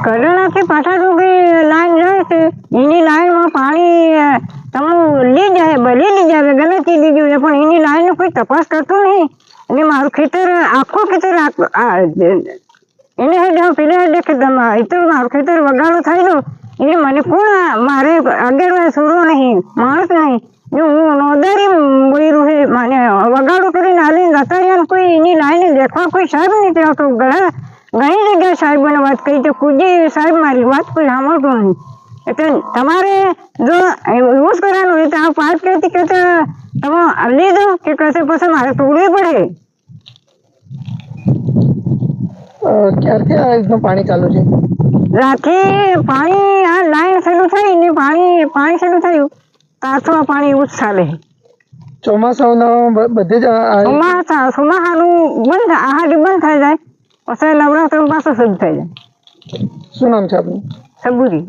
કડણાથી પાછા સુધી લાઈન જાય છે, એની લાઈનમાં પાણી તમારું લીધી જાય ગમે તે લીધું છે, પણ એની લાઈનનો કોઈ તપાસ કરતો નહીં. અને મારું ખેતર આખું ખેતર એને હેઠ પેલે હેઠ ખેતરમાં એ તો મારું ખેતર વગાડો થાય તો એને મને કોણ મારે આગળ છોડવો નહીં, માણસ નહીં. હું નોંધારી બોલ્યું છે, મને વગાડો કરીને હાલીને જતા રહ્યા. કોઈ એની લાઈને દેખવા કોઈ સાહેબ નથી આવતો. ઘણી જગ્યાએ સાહેબોને વાત કરી તો કુજી સાહેબ મારી વાત કોઈ સાંભળતો નહીં. એટલે તમારે જો એવું જ કરવાનું હોય તો આ પાઇપ કહેતી કે તમે લીધો કે કશે પછી મારે તોડવી પડે. ક્યારથી આ રીતનું પાણી ચાલુ છે? રાતે પાણી આ લાઈન શરૂ થઈ ને પાણી શરૂ થયું તાથવા પાણી એવું જ ચાલે. ચોમાસાનું બધે જ ચોમાસાનું બંધ આહાડી બંધ થઈ જાય પછી નવરાત્રી પાછું શરૂ થઈ જાય. શું નામ છે આપનું? સબુરી.